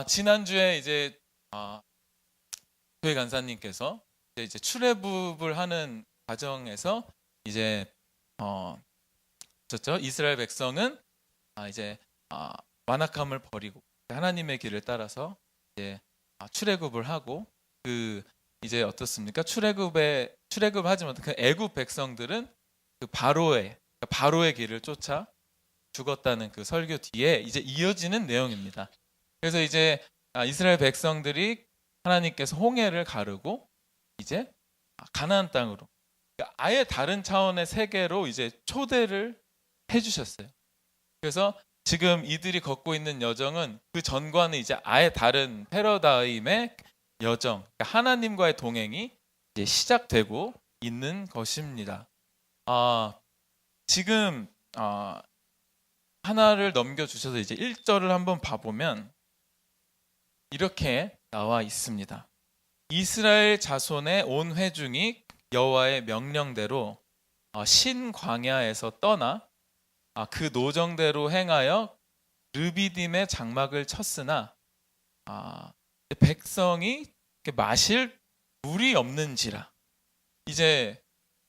지난주에 이제 교회 간사님께서 이제 출애굽을 하는 과정에서 이제 죠 이스라엘 백성은 이제 완악함을 버리고 하나님의 길을 따라서 이제 출애굽을 하고 이제 어떻습니까? 출애굽을 하지 못한 그 애굽 백성들은 그 바로의 길을 쫓아 죽었다는 그 설교 뒤에 이제 이어지는 내용입니다. 그래서 이제 이스라엘 백성들이 하나님께서 홍해를 가르고 이제 가나안 땅으로, 그러니까 아예 다른 차원의 세계로 이제 초대를 해주셨어요. 그래서 지금 이들이 걷고 있는 여정은 그 전과는 이제 아예 다른 패러다임의 여정, 그러니까 하나님과의 동행이 이제 시작되고 있는 것입니다. 지금 하나를 넘겨주셔서 이제 1절을 한번 봐보면 이렇게 나와 있습니다. 이스라엘 자손의 온 회중이 여호와의 명령대로 신광야에서 떠나 그 노정대로 행하여 르비딤의 장막을 쳤으나 백성이 마실 물이 없는지라. 이제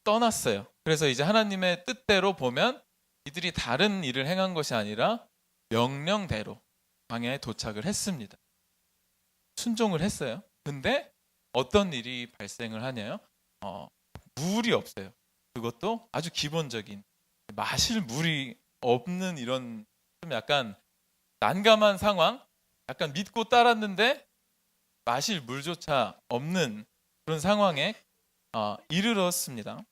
떠났어요. 그래서 이제 하나님의 뜻대로 보면 이들이 다른 일을 행한 것이 아니라 명령대로 광야에 도착을 했습니다. 순종을 했어요. 근데 어떤 일이 발생을 하냐요? 물이 없어요. 그것도 아주 기본적인 마실 물이 없는 이런 좀 약간 난감한 상황, 약간 믿고 따랐는데 마실 물조차 없는 그런 상황에 이르렀습니다.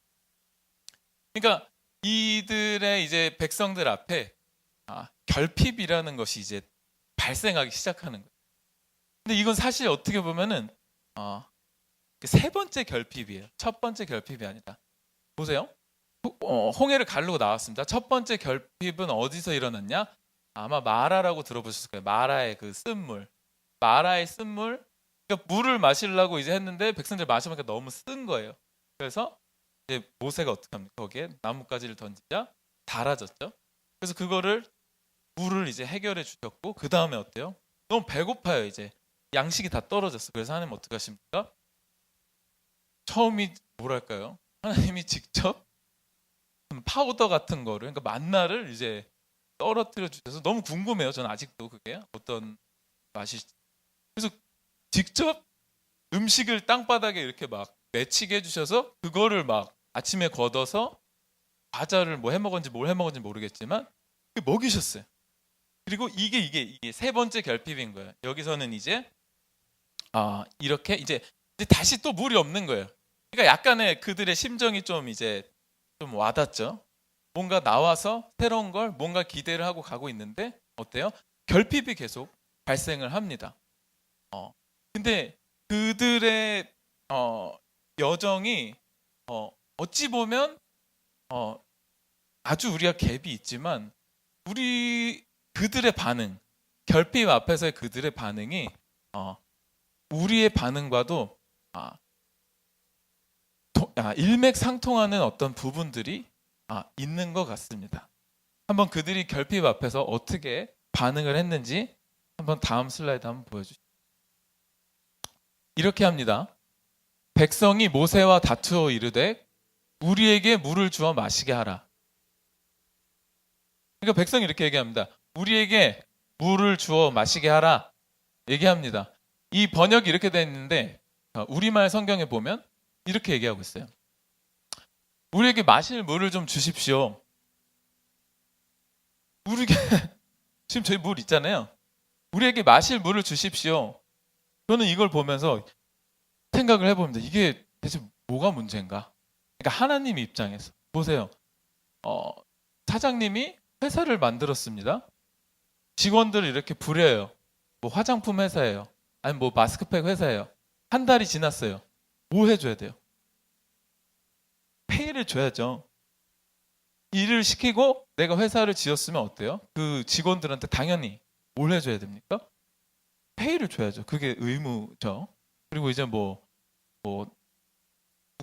그러니까 이들의 이제 백성들 앞에 결핍이라는 것이 이제 발생하기 시작하는 거예요. 근데 이건 사실 어떻게 보면은 세 번째 결핍이에요. 첫 번째 결핍이 아니다. 보세요. 홍해를 가르고 나왔습니다. 첫 번째 결핍은 어디서 일어났냐? 아마 마라라고 들어보셨을 거예요. 마라의 그 쓴물. 마라의 쓴물. 그러니까 물을 마시려고 이제 했는데 백성들 마셔보니까 너무 쓴 거예요. 그래서 이제 모세가 어떻게 합니까? 거기에 나뭇가지를 던지자 달아졌죠. 그래서 그거를 물을 이제 해결해 주셨고 그 다음에 어때요? 너무 배고파요. 이제 양식이 다 떨어졌어. 그래서 하나님 어떻게 하십니까? 처음이 뭐랄까요? 하나님이 직접 파우더 같은 거를, 그러니까 만나를 이제 떨어뜨려 주셔서 너무 궁금해요. 저는 아직도 그게 어떤 맛일지. 그래서 직접 음식을 땅바닥에 이렇게 막 맺히게 해주셔서 그거를 막 아침에 걷어서 과자를 뭐 해먹었는지 뭘 해먹었는지 모르겠지만 먹이셨어요. 그리고 이게 세 번째 결핍인 거예요. 여기서는 이제 이렇게 이제 다시 또 물이 없는 거예요. 그러니까 약간의 그들의 심정이 좀 이제 좀 와닿죠. 뭔가 나와서 새로운 걸 뭔가 기대를 하고 가고 있는데 어때요? 결핍이 계속 발생을 합니다. 근데 그들의 여정이 어찌 보면 아주 우리가 갭이 있지만 그들의 반응, 결핍 앞에서의 그들의 반응이 우리의 반응과도 일맥상통하는 어떤 부분들이 있는 것 같습니다. 한번 그들이 결핍 앞에서 어떻게 반응을 했는지 한번 다음 슬라이드 한번 보여주시죠. 이렇게 합니다. 백성이 모세와 다투어 이르되 우리에게 물을 주어 마시게 하라. 그러니까 백성이 이렇게 얘기합니다. 우리에게 물을 주어 마시게 하라 얘기합니다. 이 번역이 이렇게 되어 있는데 우리말 성경에 보면 이렇게 얘기하고 있어요. 우리에게 마실 물을 좀 주십시오. 우리에게 지금 저희 물 있잖아요. 우리에게 마실 물을 주십시오. 저는 이걸 보면서 생각을 해봅니다. 이게 대체 뭐가 문제인가? 그러니까 하나님 입장에서 보세요. 사장님이 회사를 만들었습니다. 직원들을 이렇게 부려요. 뭐 화장품 회사예요. 아니면 뭐 마스크팩 회사예요. 한 달이 지났어요. 뭐 해줘야 돼요? 페이를 줘야죠. 일을 시키고 내가 회사를 지었으면 어때요? 그 직원들한테 당연히 뭘 해줘야 됩니까? 페이를 줘야죠. 그게 의무죠. 그리고 이제 뭐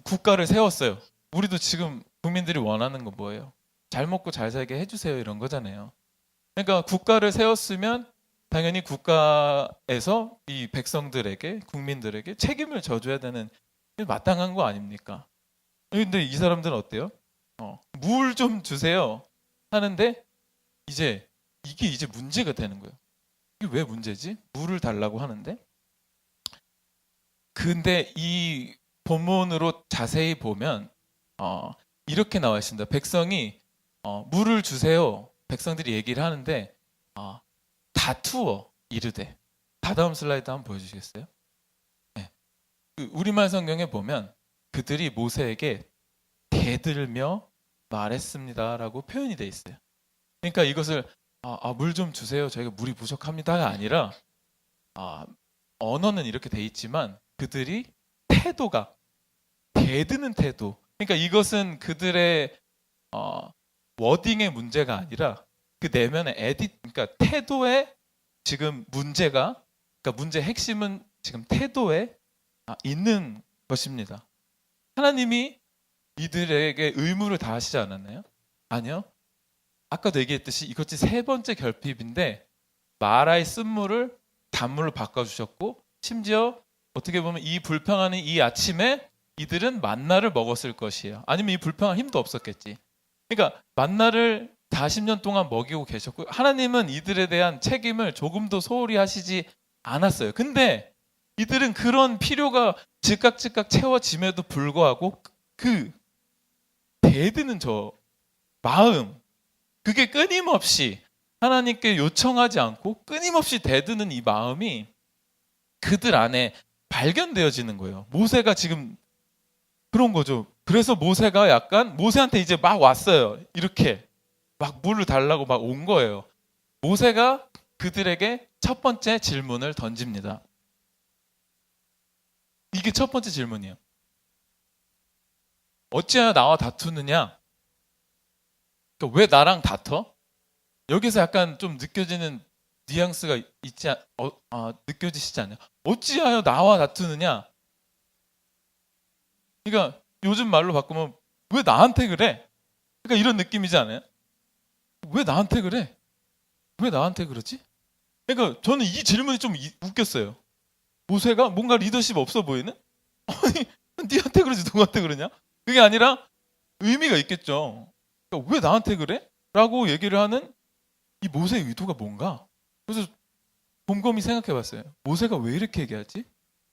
국가를 세웠어요. 우리도 지금 국민들이 원하는 건 뭐예요? 잘 먹고 잘 살게 해주세요 이런 거잖아요. 그러니까 국가를 세웠으면 당연히 국가에서 이 백성들에게, 국민들에게 책임을 져줘야 되는 게 마땅한 거 아닙니까? 근데 이 사람들은 어때요? 물 좀 주세요 하는데 이게 이제 문제가 되는 거예요. 이게 왜 문제지? 물을 달라고 하는데. 근데 이 본문으로 자세히 보면 이렇게 나와 있습니다. 백성이 물을 주세요. 백성들이 얘기를 하는데 다투어 이르되. 다음 슬라이드 한번 보여주시겠어요? 네. 그 우리말 성경에 보면 그들이 모세에게 대들며 말했습니다라고 표현이 돼 있어요. 그러니까 이것을 물 좀 주세요. 저희가 물이 부족합니다가 아니라 언어는 이렇게 돼 있지만 그들이 태도가 대드는 태도. 그러니까 이것은 그들의 워딩의 문제가 아니라 그 내면의 그러니까 태도에 지금 문제가, 그러니까 문제의 핵심은 지금 태도에 있는 것입니다. 하나님이 이들에게 의무를 다하시지 않았나요? 아니요. 아까도 얘기했듯이 이것이 세 번째 결핍인데 마라의 쓴물을 단물로 바꿔주셨고 심지어 어떻게 보면 이 불평하는 이 아침에 이들은 만나를 먹었을 것이에요. 아니면 이 불평할 힘도 없었겠지. 그러니까 만나를 40년 동안 먹이고 계셨고 하나님은 이들에 대한 책임을 조금도 소홀히 하시지 않았어요. 근데 이들은 그런 필요가 즉각 채워짐에도 불구하고 그 대드는 저 마음, 그게 끊임없이 하나님께 요청하지 않고 끊임없이 대드는 이 마음이 그들 안에 발견되어지는 거예요. 모세가 지금 그런 거죠. 그래서 모세가 약간 모세한테 이제 막 왔어요. 이렇게 막 물을 달라고 막 온 거예요. 모세가 그들에게 첫 번째 질문을 던집니다. 이게 첫 번째 질문이에요. 어찌하여 나와 다투느냐? 그러니까 왜 나랑 다퉈? 여기서 약간 좀 느껴지는 뉘앙스가 느껴지시지 않나요? 어찌하여 나와 다투느냐? 그러니까 요즘 말로 바꾸면 왜 나한테 그래? 그러니까 이런 느낌이지 않아요? 왜 나한테 그래? 왜 나한테 그러지? 그러니까 저는 이 질문이 좀 웃겼어요. 모세가 뭔가 리더십 없어 보이는? 아니, 니한테 그러지 누구한테 그러냐? 그게 아니라 의미가 있겠죠. 그러니까 왜 나한테 그래? 라고 얘기를 하는 이 모세의 의도가 뭔가? 그래서 곰곰이 생각해 봤어요. 모세가 왜 이렇게 얘기하지?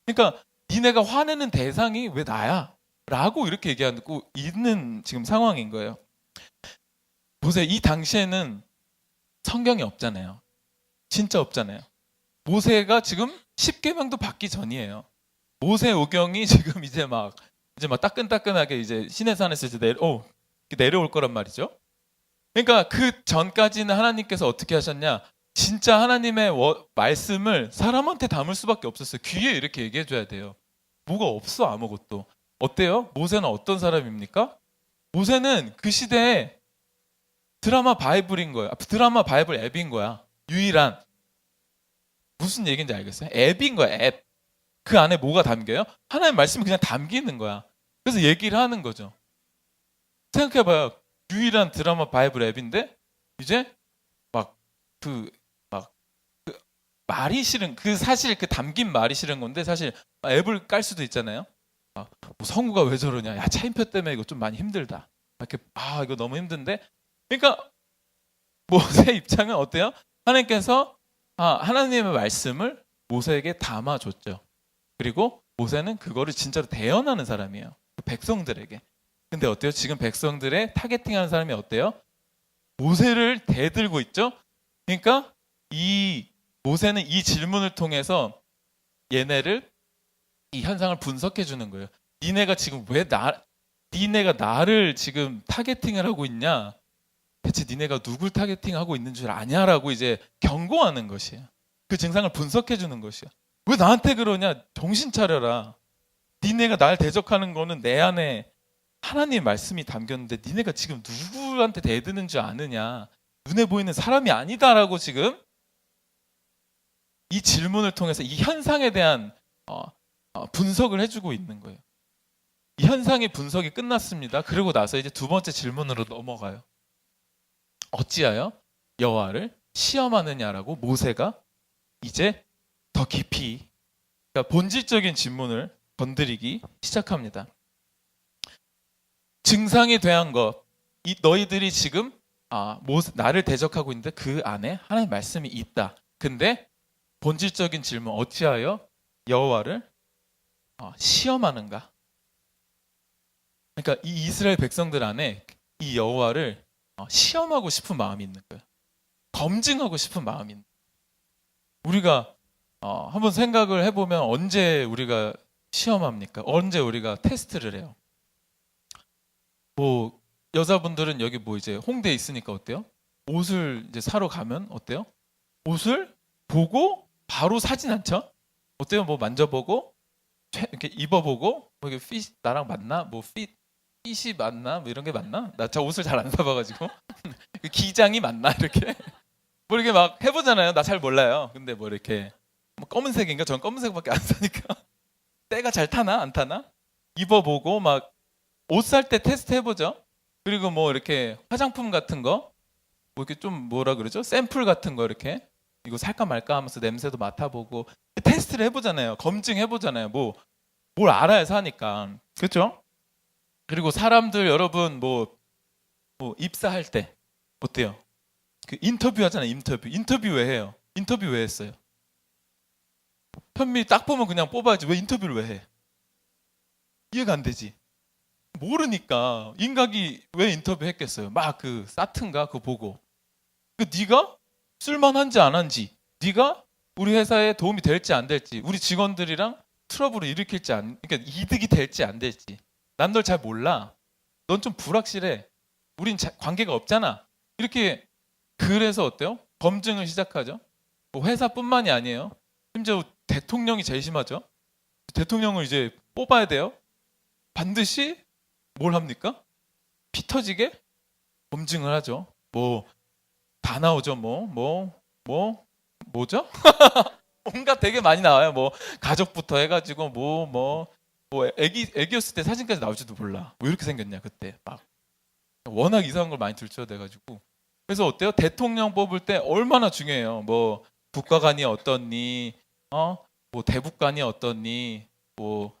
그러니까 니네가 화내는 대상이 왜 나야? 라고 이렇게 얘기하고 있는 지금 상황인 거예요. 보세요. 이 당시에는 성경이 없잖아요. 진짜 없잖아요. 모세가 지금 10계명도 받기 전이에요. 모세 오경이 지금 이제 막 따끈따끈하게 이제 시내산에서 이제 내려올 거란 말이죠. 그러니까 그 전까지는 하나님께서 어떻게 하셨냐? 진짜 하나님의 말씀을 사람한테 담을 수밖에 없었어요. 귀에 이렇게 얘기해 줘야 돼요. 뭐가 없어 아무것도. 어때요? 모세는 어떤 사람입니까? 모세는 그 시대에 드라마 바이블인 거야. 드라마 바이블 앱인 거야. 유일한. 무슨 얘기인지 알겠어요? 앱인 거야. 앱. 그 안에 뭐가 담겨요? 하나님의 말씀이 그냥 담기는 거야. 그래서 얘기를 하는 거죠. 생각해봐요. 유일한 드라마 바이블 앱인데 이제 말이 싫은 사실 그 담긴 말이 싫은 건데 사실 앱을 깔 수도 있잖아요. 뭐 성우가 왜 저러냐? 야 차인표 때문에 이거 좀 많이 힘들다. 이렇게 이거 너무 힘든데. 그러니까 모세의 입장은 어때요? 하나님께서 하나님의 말씀을 모세에게 담아줬죠. 그리고 모세는 그거를 진짜로 대언하는 사람이에요. 백성들에게. 근데 어때요? 지금 백성들의 타겟팅하는 사람이 어때요? 모세를 대들고 있죠. 그러니까 이 모세는 이 질문을 통해서 얘네를 이 현상을 분석해 주는 거예요. 니네가 지금 니네가 나를 지금 타겟팅을 하고 있냐? 대체 니네가 누굴 타겟팅하고 있는 줄 아냐라고 이제 경고하는 것이에요. 그 증상을 분석해 주는 것이에요. 왜 나한테 그러냐? 정신 차려라. 니네가 날 대적하는 거는 내 안에 하나님의 말씀이 담겼는데 니네가 지금 누구한테 대드는 줄 아느냐? 눈에 보이는 사람이 아니다라고 지금 이 질문을 통해서 이 현상에 대한 분석을 해주고 있는 거예요. 이 현상의 분석이 끝났습니다. 그리고 나서 이제 두 번째 질문으로 넘어가요. 어찌하여 여호와를 시험하느냐라고 모세가 이제 더 깊이, 그러니까 본질적인 질문을 건드리기 시작합니다. 증상에 대한 것, 너희들이 지금 나를 대적하고 있는데 그 안에 하나님의 말씀이 있다. 근데 본질적인 질문, 어찌하여 여호와를 시험하는가? 그러니까 이 이스라엘 백성들 안에 이 여호와를 시험하고 싶은 마음이 있는 거예요. 검증하고 싶은 마음이 있는 거예요. 우리가 한번 생각을 해보면 언제 우리가 시험합니까? 언제 우리가 테스트를 해요? 뭐 여자분들은 여기 뭐 이제 홍대에 있으니까 어때요? 옷을 이제 사러 가면 어때요? 옷을 보고 바로 사진 않죠? 어때요? 뭐 만져보고 이렇게 입어보고 뭐 이게 핏 나랑 맞나? 뭐 핏이 맞나? 뭐 이런 게 맞나? 나 저 옷을 잘 안 사봐가지고 기장이 맞나? 이렇게 뭐 이렇게 막 해보잖아요. 나 잘 몰라요. 근데 뭐 이렇게 뭐 검은색인가? 전 검은색밖에 안 사니까 때가 잘 타나? 안 타나? 입어보고 막 옷 살 때 테스트 해보죠. 그리고 뭐 이렇게 화장품 같은 거 뭐 이렇게 좀 뭐라 그러죠? 샘플 같은 거 이렇게 이거 살까 말까 하면서 냄새도 맡아보고 테스트를 해보잖아요. 검증해보잖아요. 뭐 뭘 알아야 사니까. 그렇죠? 그리고 사람들 여러분 뭐 입사할 때 어때요? 그 인터뷰 하잖아요. 인터뷰 왜 해요? 인터뷰 왜 했어요? 편미 딱 보면 그냥 뽑아야지. 왜 인터뷰를 왜 해? 이해가 안 되지. 모르니까 인각이 왜 인터뷰 했겠어요? 막 그 사트인가 그거 보고 그 네가 쓸만한지 안 한지, 네가 우리 회사에 도움이 될지 안 될지, 우리 직원들이랑 트러블을 일으킬지 그러니까 이득이 될지 안 될지 난 널 잘 몰라. 넌 좀 불확실해. 우린 관계가 없잖아. 이렇게 그래서 어때요? 검증을 시작하죠. 뭐 회사뿐만이 아니에요. 심지어 대통령이 제일 심하죠. 대통령을 이제 뽑아야 돼요. 반드시 뭘 합니까? 피 터지게 검증을 하죠. 뭐 다 나오죠. 뭐죠? 온갖 되게 많이 나와요. 뭐 가족부터 해가지고 뭐 애기였을 때 사진까지 나올지도 몰라. 뭐 이렇게 생겼냐 그때 막 워낙 이상한 걸 많이 들춰대가지고. 그래서 어때요? 대통령 뽑을 때 얼마나 중요해요. 뭐 국가관이 어떻니, 뭐 대북관이 어떻니, 뭐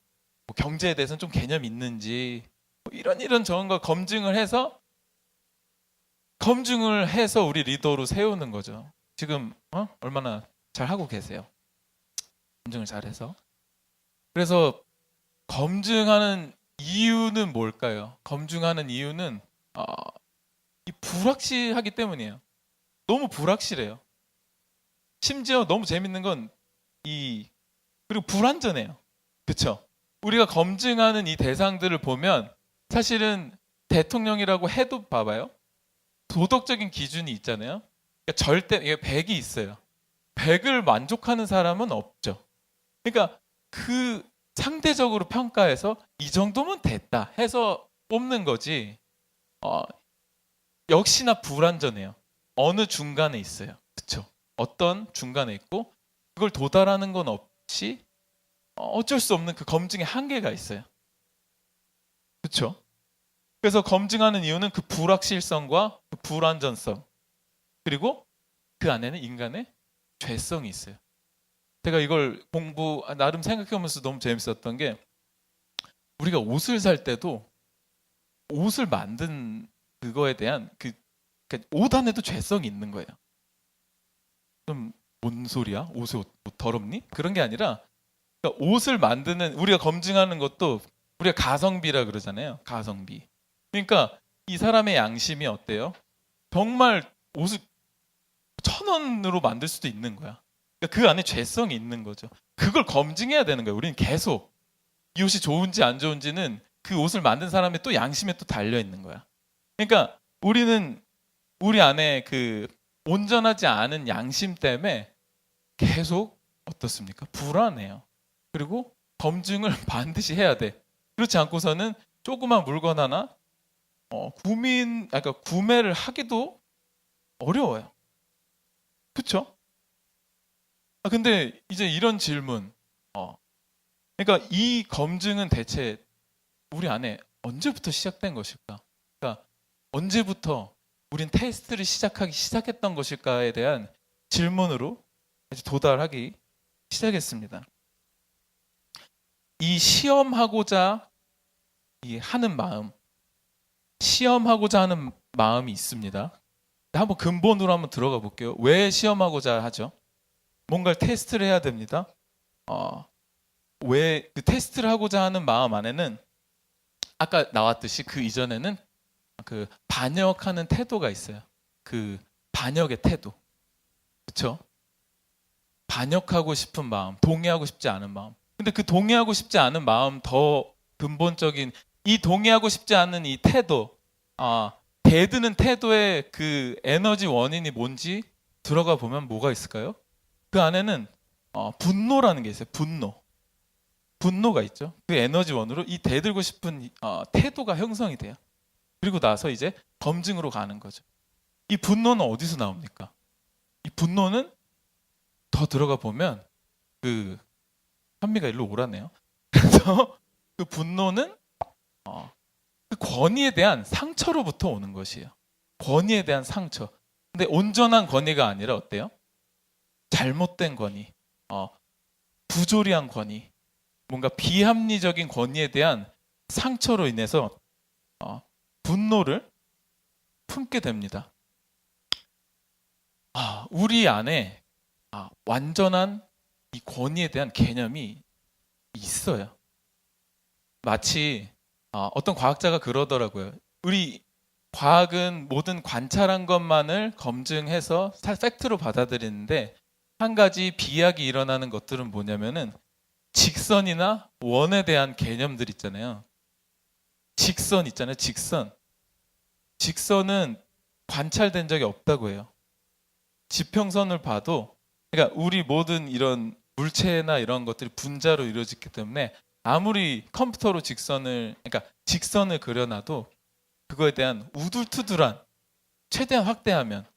경제에 대해서는 좀 개념 있는지, 뭐 이런 저런 걸 검증을 해서 우리 리더로 세우는 거죠. 지금 얼마나 잘 하고 계세요. 검증을 잘해서. 그래서 검증하는 이유는 뭘까요? 검증하는 이유는 이 불확실하기 때문이에요. 너무 불확실해요. 심지어 너무 재밌는 건 그리고 불완전해요. 그렇죠? 우리가 검증하는 이 대상들을 보면 사실은 대통령이라고 해도 봐봐요. 도덕적인 기준이 있잖아요. 그러니까 절대 이게 100이 있어요. 100을 만족하는 사람은 없죠. 그러니까 그 상대적으로 평가해서 이 정도면 됐다 해서 뽑는 거지. 역시나 불완전해요. 어느 중간에 있어요. 그렇죠? 어떤 중간에 있고 그걸 도달하는 건 없이 어쩔 수 없는 그 검증의 한계가 있어요. 그렇죠? 그래서 검증하는 이유는 그 불확실성과 그 불완전성 그리고 그 안에는 인간의 죄성이 있어요. 제가 이걸 나름 생각해보면서 너무 재밌었던 게 우리가 옷을 살 때도 옷을 만든 그거에 대한 그러니까 옷 안에도 죄성이 있는 거예요. 좀 뭔 소리야? 옷이 옷 더럽니? 그런 게 아니라 그러니까 옷을 만드는 우리가 검증하는 것도 우리가 가성비라 그러잖아요. 가성비. 그러니까 이 사람의 양심이 어때요? 정말 옷을 1,000원으로 만들 수도 있는 거야. 그러니까 그 안에 죄성이 있는 거죠. 그걸 검증해야 되는 거예요. 우리는 계속 이 옷이 좋은지 안 좋은지는 그 옷을 만든 사람의 또 양심에 또 달려 있는 거야. 그러니까 우리는 우리 안에 그 온전하지 않은 양심 때문에 계속 어떻습니까? 불안해요. 그리고 검증을 반드시 해야 돼. 그렇지 않고서는 조그만 물건 하나 그러니까 구매를 하기도 어려워요. 그렇죠? 근데 이제 이런 질문, 그러니까 이 검증은 대체 우리 안에 언제부터 시작된 것일까? 그러니까 언제부터 우린 테스트를 시작했던 것일까에 대한 질문으로 도달하기 시작했습니다. 이 시험하고자 하는 마음, 시험하고자 하는 마음이 있습니다. 한번 근본으로 한번 들어가 볼게요. 왜 시험하고자 하죠? 뭔가를 테스트를 해야 됩니다. 왜 그 테스트를 하고자 하는 마음 안에는 아까 나왔듯이 그 이전에는 그 반역하는 태도가 있어요. 그 반역의 태도. 그렇죠? 반역하고 싶은 마음, 동의하고 싶지 않은 마음. 근데 그 동의하고 싶지 않은 마음 더 근본적인 이 동의하고 싶지 않은 이 태도, 대드는 태도의 그 에너지 원인이 뭔지 들어가 보면 뭐가 있을까요? 그 안에는 분노라는 게 있어요. 분노가 있죠. 그 에너지 원으로 이 대들고 싶은 태도가 형성이 돼요. 그리고 나서 이제 검증으로 가는 거죠. 이 분노는 어디서 나옵니까? 이 분노는 더 들어가 보면 그 현미가 일로 오라네요. 그래서 그 분노는 그 권위에 대한 상처로부터 오는 것이에요. 권위에 대한 상처. 근데 온전한 권위가 아니라 어때요? 잘못된 권위, 부조리한 권위, 뭔가 비합리적인 권위에 대한 상처로 인해서 분노를 품게 됩니다. 우리 안에 완전한 이 권위에 대한 개념이 있어요. 마치 어떤 과학자가 그러더라고요. 우리 과학은 모든 관찰한 것만을 검증해서 팩트로 받아들이는데 한 가지 비약이 일어나는 것들은 뭐냐면은 직선이나 원에 대한 개념들 있잖아요. 직선 있잖아요. 직선은 관찰된 적이 없다고 해요. 지평선을 봐도 그러니까 우리 모든 이런 물체나 이런 것들이 분자로 이루어지기 때문에 아무리 컴퓨터로 그러니까 직선을 그려놔도 그거에 대한 우둘투둘한 최대한 확대하면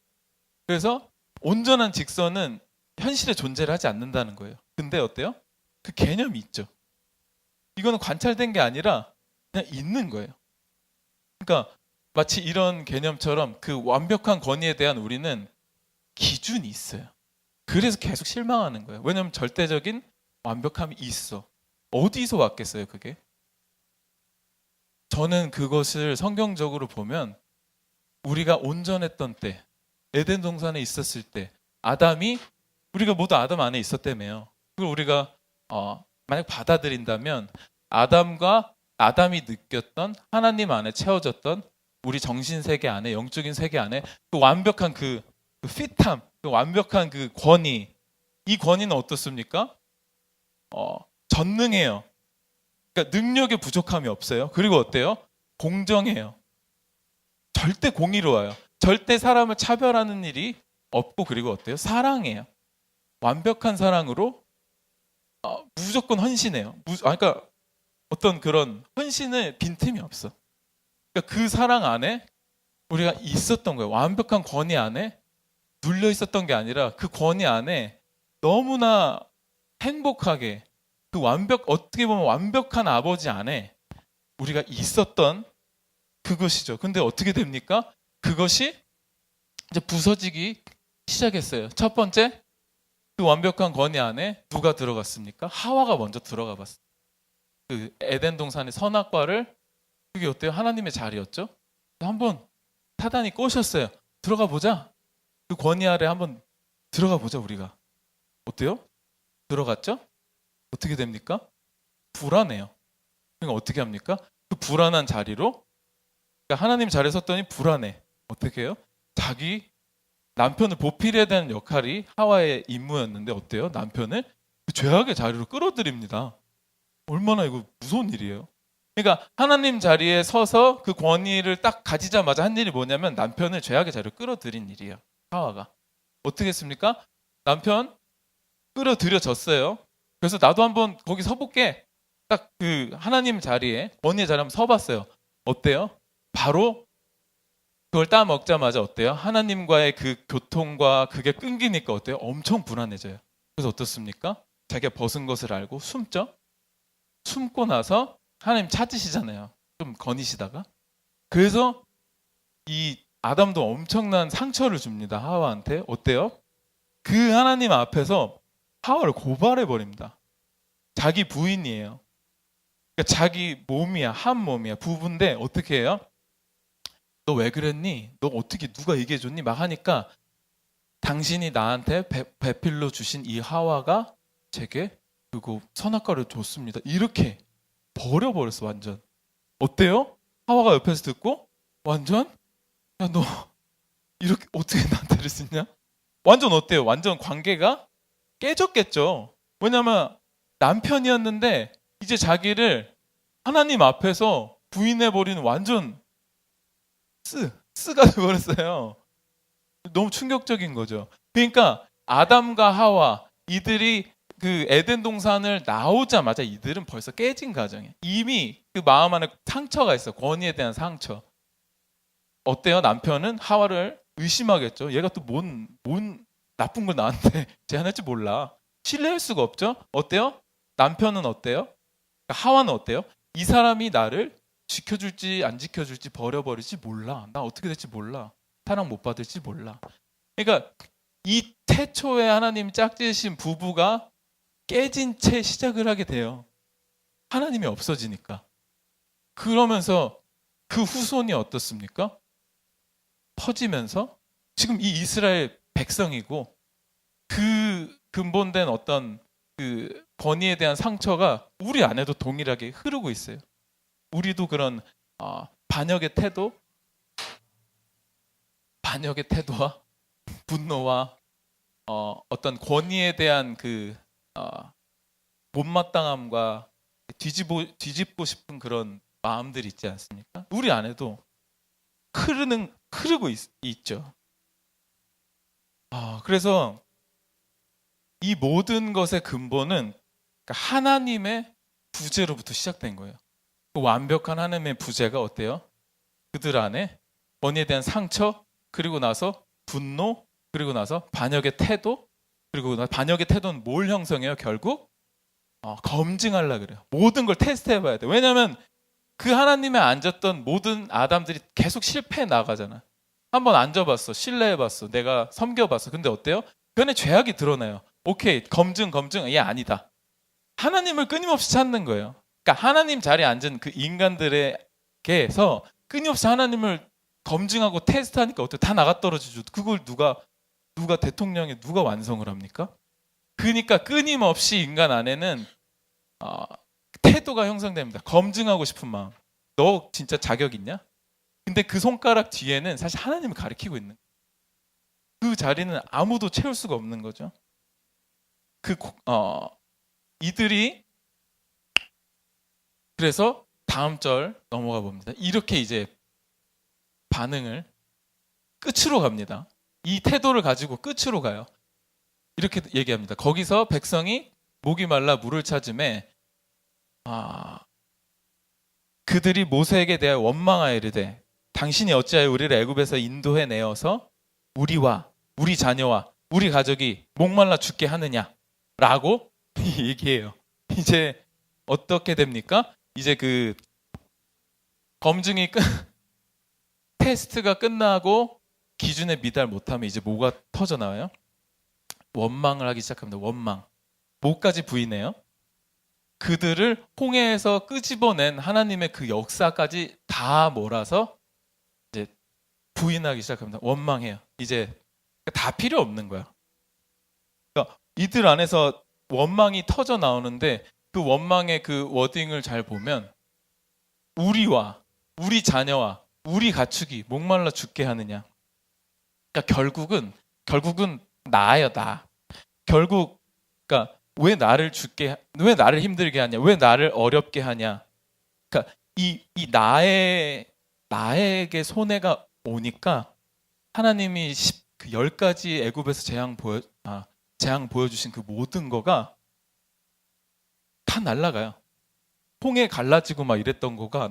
그래서 온전한 직선은 현실에 존재를 하지 않는다는 거예요. 근데 어때요? 그 개념이 있죠. 이거는 관찰된 게 아니라 그냥 있는 거예요. 그러니까 마치 이런 개념처럼 그 완벽한 권위에 대한 우리는 기준이 있어요. 그래서 계속 실망하는 거예요. 왜냐하면 절대적인 완벽함이 있어. 어디서 왔겠어요, 그게? 저는 그것을 성경적으로 보면 우리가 온전했던 때, 에덴 동산에 있었을 때, 우리가 모두 아담 안에 있었다며요. 그걸 우리가 만약 받아들인다면 아담이 느꼈던 하나님 안에 채워졌던 우리 정신 세계 안에 영적인 세계 안에 그 완벽한 그 핏함, 그 완벽한 그 권위, 이 권위는 어떻습니까? 전능해요. 그러니까 능력에 부족함이 없어요. 그리고 어때요? 공정해요. 절대 공의로워요. 절대 사람을 차별하는 일이 없고 그리고 어때요? 사랑해요. 완벽한 사랑으로 무조건 헌신해요. 그러니까 어떤 그런 헌신을 빈틈이 없어. 그러니까 그 사랑 안에 우리가 있었던 거예요. 완벽한 권위 안에 눌려 있었던 게 아니라 그 권위 안에 너무나 행복하게 어떻게 보면 완벽한 아버지 안에 우리가 있었던 그것이죠. 근데 어떻게 됩니까? 그것이 이제 부서지기 시작했어요. 첫 번째, 그 완벽한 권위 안에 누가 들어갔습니까? 하와가 먼저 들어가 봤어요. 그 에덴 동산의 선악과를 그게 어때요? 하나님의 자리였죠. 한번 사단이 꼬셨어요. 들어가 보자. 그 권위 아래 한번 들어가 보자 우리가. 어때요? 들어갔죠? 어떻게 됩니까? 불안해요. 그러니까 어떻게 합니까? 그 불안한 자리로 그러니까 하나님 자리에 섰더니 불안해. 어떻게 해요? 자기 남편을 보필해야 되는 역할이 하와의 임무였는데 어때요? 남편을 그 죄악의 자리로 끌어들입니다. 얼마나 이거 무서운 일이에요. 그러니까 하나님 자리에 서서 그 권위를 딱 가지자마자 한 일이 뭐냐면 남편을 죄악의 자리로 끌어들인 일이에요. 하와가. 어떻게 했습니까? 남편 끌어들여졌어요. 그래서 나도 한번 거기 서볼게. 딱 그 하나님 자리에 권위의 자리에 한번 서봤어요. 어때요? 바로 그걸 따먹자마자 어때요? 하나님과의 그 교통과 그게 끊기니까 어때요? 엄청 불안해져요. 그래서 어떻습니까? 자기가 벗은 것을 알고 숨죠? 숨고 나서 하나님 찾으시잖아요. 좀 거니시다가. 그래서 이 아담도 엄청난 상처를 줍니다. 하와한테. 어때요? 그 하나님 앞에서 하와를 고발해 버립니다. 자기 부인이에요. 그러니까 자기 몸이야, 한 몸이야, 부부인데 어떻게 해요? 너 왜 그랬니? 너 어떻게 누가 얘기해줬니? 막 하니까 당신이 나한테 배필로 주신 이 하와가 제게 그거 선악과를 줬습니다. 이렇게 버려버렸어 완전. 어때요? 하와가 옆에서 듣고 완전 야 너 이렇게 어떻게 나한테 그럴 수 있냐? 완전 어때요? 완전 관계가 깨졌겠죠. 왜냐면 남편이었는데 이제 자기를 하나님 앞에서 부인해버리는 완전 쓰가 돼버렸어요. 너무 충격적인 거죠. 그러니까 아담과 하와 이들이 그 에덴 동산을 나오자마자 이들은 벌써 깨진 가정이에요. 이미 그 마음 안에 상처가 있어. 권위에 대한 상처. 어때요? 남편은 하와를 의심하겠죠. 얘가 또 뭔 나쁜 걸 나한테 제안할지 몰라. 신뢰할 수가 없죠. 어때요? 남편은 어때요? 하와는 어때요? 이 사람이 나를 지켜줄지 안 지켜줄지 버려버릴지 몰라. 나 어떻게 될지 몰라. 사랑 못 받을지 몰라. 그러니까 이 태초에 하나님 짝지으신 부부가 깨진 채 시작을 하게 돼요. 하나님이 없어지니까. 그러면서 그 후손이 어떻습니까? 퍼지면서 지금 이 이스라엘 백성이고 그 근본된 어떤 그 권위에 대한 상처가 우리 안에도 동일하게 흐르고 있어요. 우리도 그런 반역의 태도와 분노와 어떤 권위에 대한 그 못마땅함과 뒤집고 싶은 그런 마음들이 있지 않습니까? 우리 안에도 흐르고 있죠. 그래서 이 모든 것의 근본은 하나님의 부재로부터 시작된 거예요. 그 완벽한 하나님의 부재가 어때요? 그들 안에 권위에 대한 상처, 그리고 나서 분노, 그리고 나서 반역의 태도, 그리고 반역의 태도는 뭘 형성해요? 결국 검증하려고 그래요. 모든 걸 테스트해봐야 돼요. 왜냐하면 그 하나님에 앉았던 모든 아담들이 계속 실패해 나가잖아. 한번 앉아봤어, 신뢰해봤어, 내가 섬겨봤어. 근데 어때요? 그 안에 죄악이 드러나요. 오케이, 검증, 얘 아니다. 하나님을 끊임없이 찾는 거예요. 그러니까 하나님 자리에 앉은 그 인간들에게서 끊임없이 하나님을 검증하고 테스트하니까 어때요? 다 나가 떨어지죠. 그걸 누가 대통령이 누가 완성을 합니까? 그러니까 끊임없이 인간 안에는 태도가 형성됩니다. 검증하고 싶은 마음. 너 진짜 자격 있냐? 근데 그 손가락 뒤에는 사실 하나님을 가리키고 있는 그 자리는 아무도 채울 수가 없는 거죠. 이들이 그래서 다음 절 넘어가 봅니다. 이렇게 이제 반응을 끝으로 갑니다. 이 태도를 가지고 끝으로 가요. 이렇게 얘기합니다. 거기서 백성이 목이 말라 물을 찾음에 그들이 모세에게 대하여 원망하여 이르되 당신이 어찌하여 우리를 애굽에서 인도해 내어서 우리와 우리 자녀와 우리 가족이 목말라 죽게 하느냐라고 얘기해요. 이제 어떻게 됩니까? 이제 그 검증이 테스트가 끝나고 기준에 미달 못하면 이제 뭐가 터져 나와요? 원망을 하기 시작합니다. 원망. 뭐까지 부인해요? 그들을 홍해에서 끄집어낸 하나님의 그 역사까지 다 몰아서 이제 부인하기 시작합니다. 원망해요. 이제 다 필요 없는 거야. 그러니까 이들 안에서 원망이 터져 나오는데 그 원망의 그 워딩을 잘 보면 우리와 우리 자녀와 우리 가축이 목말라 죽게 하느냐. 그러니까 결국은 나예요, 나. 결국 그러니까 왜 나를 힘들게 하냐? 왜 나를 어렵게 하냐? 그러니까 이 나에게 손해가 오니까 하나님이 그 10가지 애굽에서 재앙 보여주신 그 모든 거가 다 날아가요. 홍해 갈라지고 막 이랬던 거가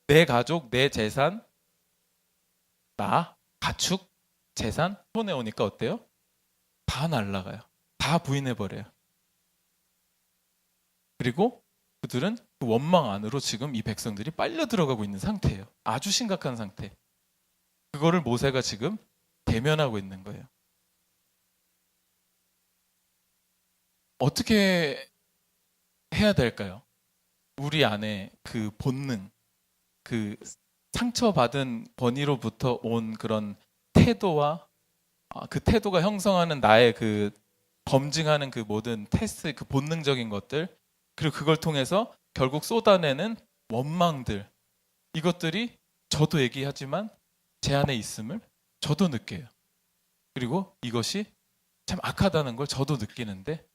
내 가족, 내 재산, 나, 가축, 재산 손해 오니까 어때요? 다 날아가요. 다 부인해버려요. 그리고 그들은 그 원망 안으로 지금 이 백성들이 빨려 들어가고 있는 상태예요. 아주 심각한 상태. 그거를 모세가 지금 대면하고 있는 거예요. 어떻게 해야 될까요? 우리 안에 그 본능, 그 상처받은 번이로부터 온 그런 태도와 그 태도가 형성하는 나의 그 검증하는 그 모든 테스트, 그 본능적인 것들, 그리고 그걸 통해서 결국 쏟아내는 원망들, 이것들이 저도 얘기하지만 제 안에 있음을 저도 느껴요. 그리고 이것이 참 악하다는 걸 저도 느끼는데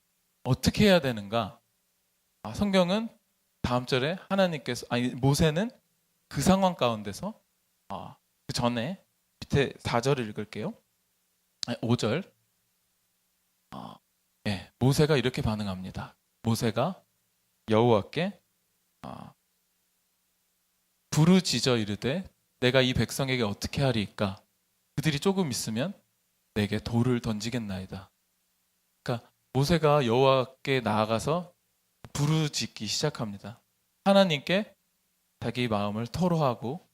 어떻게 해야 되는가? 성경은 다음 절에 하나님께서, 모세는 그 상황 가운데서 그 전에 밑에 4절을 읽을게요. 5절. 모세가 이렇게 반응합니다. 모세가 여호와께 부르짖어 이르되 내가 이 백성에게 어떻게 하리이까? 그들이 조금 있으면 내게 돌을 던지겠나이다. 그러니까 모세가 여호와께 나아가서 부르짖기 시작합니다. 하나님께 자기 마음을 토로하고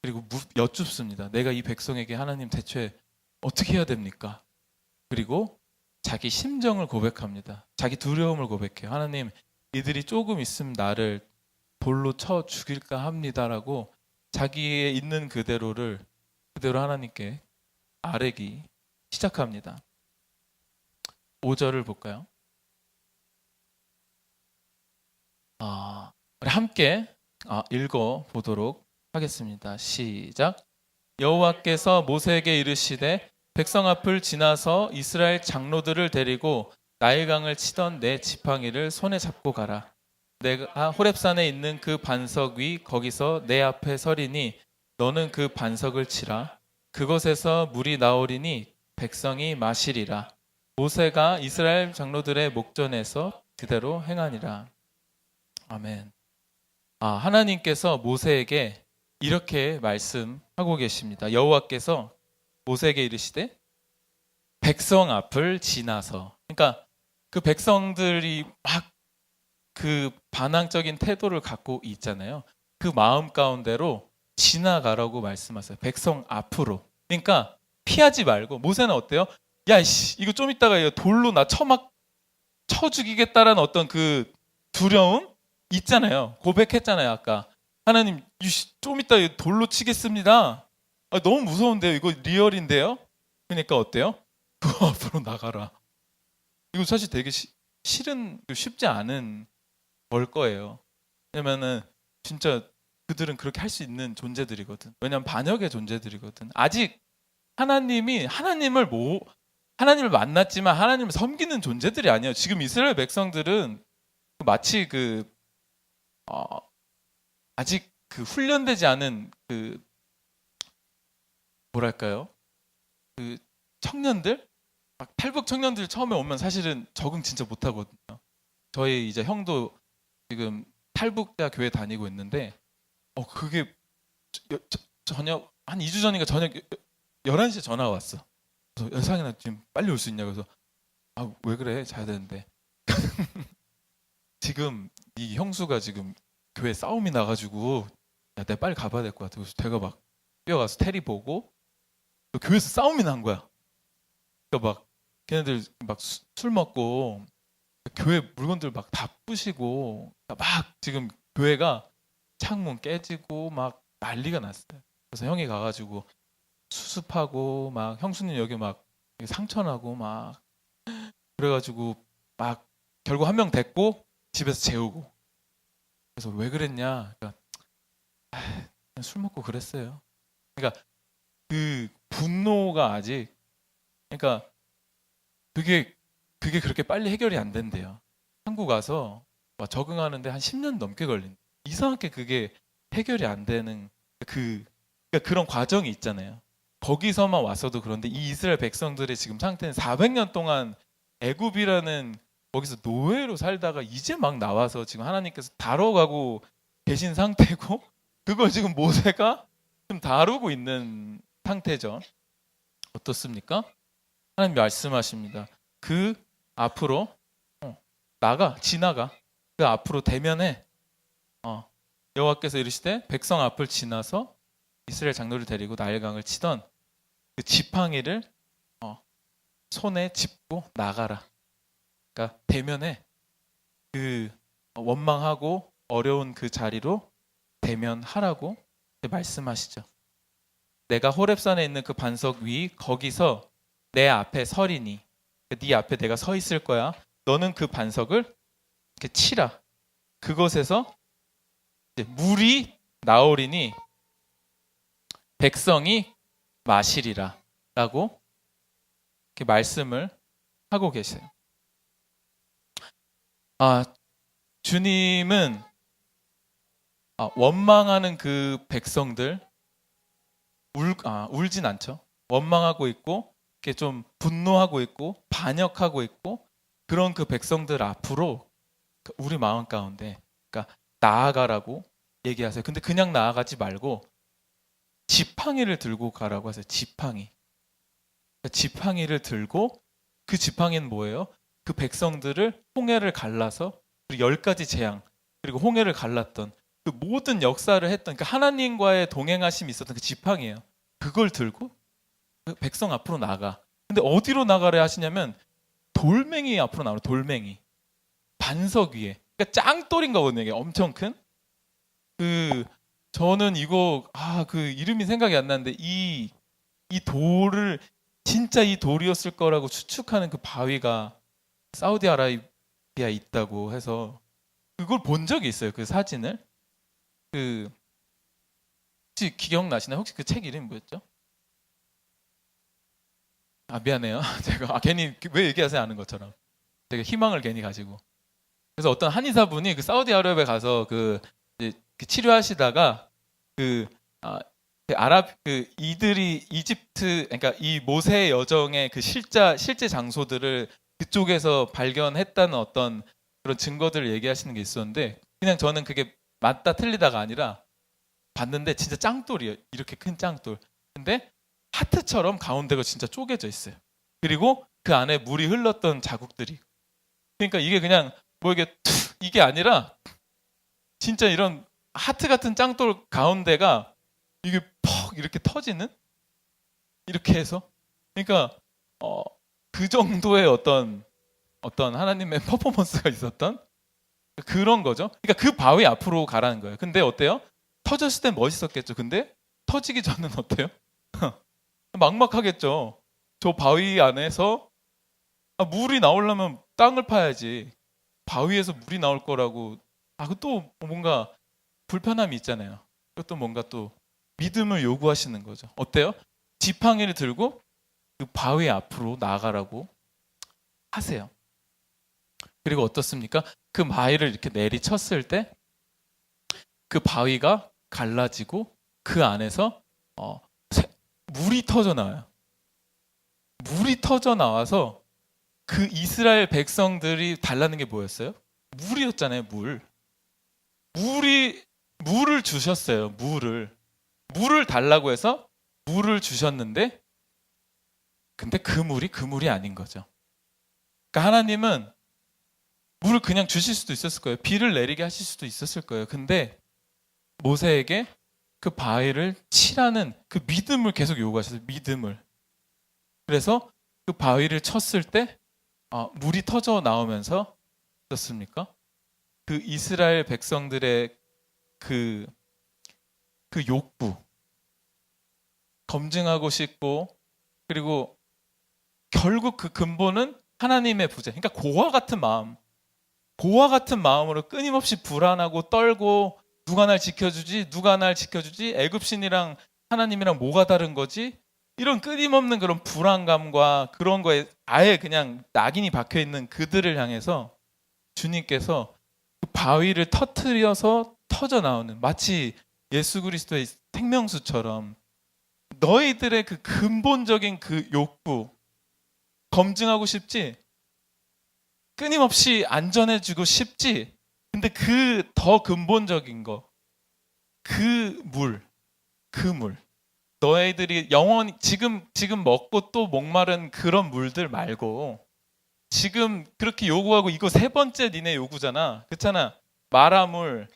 그리고 여쭙습니다. 내가 이 백성에게 하나님 대체 어떻게 해야 됩니까? 그리고 자기 심정을 고백합니다. 자기 두려움을 고백해요. 하나님, 이들이 조금 있으면 나를 돌로 쳐 죽일까 합니다라고 자기의 있는 그대로 하나님께 아뢰기 시작합니다. 5절을 볼까요? 우리 함께 읽어보도록 하겠습니다. 시작. 여호와께서 모세에게 이르시되 백성 앞을 지나서 이스라엘 장로들을 데리고 나일강을 치던 내 지팡이를 손에 잡고 가라. 내가 호렙산에 있는 그 반석 위 거기서 내 앞에 서리니 너는 그 반석을 치라. 그것에서 물이 나오리니 백성이 마시리라. 모세가 이스라엘 장로들의 목전에서 그대로 행하니라. 아멘. 하나님께서 모세에게 이렇게 말씀하고 계십니다. 여호와께서 모세에게 이르시되 백성 앞을 지나서, 그러니까 그 백성들이 막 그 반항적인 태도를 갖고 있잖아요. 그 마음 가운데로 지나가라고 말씀하세요. 백성 앞으로. 그러니까 피하지 말고. 모세는 어때요? 야, 이거 좀 이따가 돌로 나 쳐 죽이겠다라는 어떤 그 두려움 있잖아요. 고백했잖아요, 아까. 하나님, 좀 이따 돌로 치겠습니다. 너무 무서운데요. 이거 리얼인데요. 그러니까 어때요? 그 앞으로 나가라. 이거 사실 되게 쉽지 않은 걸 거예요. 왜냐면은 진짜 그들은 그렇게 할 수 있는 존재들이거든. 왜냐면 반역의 존재들이거든. 아직 하나님을 만났지만 하나님을 섬기는 존재들이 아니에요. 지금 이스라엘 백성들은 마치 아직 그 훈련되지 않은 뭐랄까요? 그 청년들? 막 탈북 청년들 처음에 오면 사실은 적응 진짜 못 하거든요. 저희 이제 형도 지금 탈북자 교회 다니고 있는데 그게 저녁 한 2주 전인가 저녁 11시에 전화가 왔어. 그래서 여상이나 지금 빨리 올 수 있냐? 그래서 왜 그래? 자야 되는데. 지금 이 형수가 지금 교회 싸움이 나가지고 야, 내가 빨리 가봐야 될 것 같아. 그래서 제가 막 뛰어가서 테리 보고 교회에서 싸움이 난 거야. 그러니까 막 걔네들 막 술 먹고 교회 물건들 막 다 부시고 막 지금 교회가 창문 깨지고 막 난리가 났어요. 그래서 형이 가가지고 수습하고 막 형수님 여기 막 상처나고 막 그래가지고 막 결국 한 명 됐고 집에서 재우고. 그래서 왜 그랬냐? 그러니까 술 먹고 그랬어요. 그러니까 그 분노가 아직, 그러니까 그게 그렇게 빨리 해결이 안 된대요. 한국 와서 적응하는데 한 10년 넘게 걸린다. 이상하게 그게 해결이 안 되는 그러니까 그런 과정이 있잖아요. 거기서만 왔어도 그런데 이 이스라엘 백성들의 지금 상태는 400년 동안 애굽이라는 거기서 노예로 살다가 이제 막 나와서 지금 하나님께서 다뤄가고 계신 상태고 그걸 지금 모세가 좀 다루고 있는 상태죠. 어떻습니까? 하나님 말씀하십니다. 그 앞으로 지나가. 그 앞으로 대면해. 여호와께서 이르시되 백성 앞을 지나서 이스라엘 장로를 데리고 나일강을 치던 그 지팡이를 손에 짚고 나가라. 그러니까 대면에 그 원망하고 어려운 그 자리로 대면하라고 말씀하시죠. 내가 호렙산에 있는 그 반석 위 거기서 내 앞에 서리니 네 앞에 내가 서 있을 거야. 너는 그 반석을 이렇게 치라. 그것에서 이제 물이 나오리니 백성이 마시리라 라고 이렇게 말씀을 하고 계세요. 주님은 원망하는 그 백성들 울진 않죠. 원망하고 있고 이렇게 좀 분노하고 있고 반역하고 있고 그런 그 백성들 앞으로 우리 마음 가운데 그러니까 나아가라고 얘기하세요. 근데 그냥 나아가지 말고 지팡이를 들고 가라고 하세요. 지팡이. 그러니까 지팡이를 들고 그 지팡이는 뭐예요? 그 백성들을 홍해를 갈라서 그리고 10가지 재앙 그리고 홍해를 갈랐던 그 모든 역사를 했던 그 하나님과의 동행하심이 있었던 그 지팡이에요. 그걸 들고 그 백성 앞으로 나가. 근데 어디로 나가려 하시냐면 돌멩이 앞으로 나가요. 돌멩이. 반석 위에. 그러니까 짱돌인 거거든요. 이게 엄청 큰. 저는 이거 그 이름이 생각이 안 나는데 이 돌을 진짜 이 돌이었을 거라고 추측하는 그 바위가 사우디아라비아에 있다고 해서 그걸 본 적이 있어요. 그 사진을. 혹시 기억나시나요? 혹시 그 책 이름이 뭐였죠? 미안해요. 제가 괜히 왜 얘기하세요? 아는 것처럼. 되게 희망을 괜히 가지고. 그래서 어떤 한의사분이 그 사우디아라비아에 가서 그 치료하시다가 이들이 이집트 그러니까 이 모세 여정의 그 실제 장소들을 그쪽에서 발견했다는 어떤 그런 증거들을 얘기하시는 게 있었는데 그냥 저는 그게 맞다 틀리다가 아니라 봤는데 진짜 짱돌이에요. 이렇게 큰 짱돌. 근데 하트처럼 가운데가 진짜 쪼개져 있어요. 그리고 그 안에 물이 흘렀던 자국들이. 그러니까 이게 그냥 뭐 이게 아니라 진짜 이런 하트 같은 짱돌 가운데가 이게 퍽 이렇게 터지는 이렇게 해서 그러니까 그 정도의 어떤 하나님의 퍼포먼스가 있었던 그런 거죠. 그러니까 그 바위 앞으로 가라는 거예요. 근데 어때요? 터졌을 땐 멋있었겠죠. 근데 터지기 전은 어때요? 막막하겠죠. 저 바위 안에서 물이 나오려면 땅을 파야지. 바위에서 물이 나올 거라고. 또 뭔가 불편함이 있잖아요. 그것도 뭔가 또 믿음을 요구하시는 거죠. 어때요? 지팡이를 들고 그 바위 앞으로 나아가라고 하세요. 그리고 어떻습니까? 그 바위를 이렇게 내리쳤을 때 그 바위가 갈라지고 그 안에서 물이 터져 나와요. 물이 터져 나와서 그 이스라엘 백성들이 달라는 게 뭐였어요? 물이었잖아요. 물을 주셨어요. 물을 달라고 해서 물을 주셨는데 근데 그 물이 아닌 거죠. 그러니까 하나님은 물을 그냥 주실 수도 있었을 거예요. 비를 내리게 하실 수도 있었을 거예요. 근데 모세에게 그 바위를 치라는 그 믿음을 계속 요구하셨어요. 믿음을. 그래서 그 바위를 쳤을 때 물이 터져 나오면서 어떻습니까? 그 이스라엘 백성들의 그 욕구 검증하고 싶고 그리고 결국 그 근본은 하나님의 부재. 그러니까 고아 같은 마음으로 끊임없이 불안하고 떨고 누가 날 지켜주지? 애굽신이랑 하나님이랑 뭐가 다른 거지? 이런 끊임없는 그런 불안감과 그런 거에 아예 그냥 낙인이 박혀 있는 그들을 향해서 주님께서 그 바위를 터트려서 터져 나오는 마치 예수 그리스도의 생명수처럼 너희들의 그 근본적인 그 욕구 검증하고 싶지? 끊임없이 안전해지고 싶지? 근데 그 더 근본적인 거, 그 물. 너희들이 영원히 지금 먹고 또 목마른 그런 물들 말고 지금 그렇게 요구하고 이거 세 번째 니네 요구잖아. 그렇잖아. 마라물,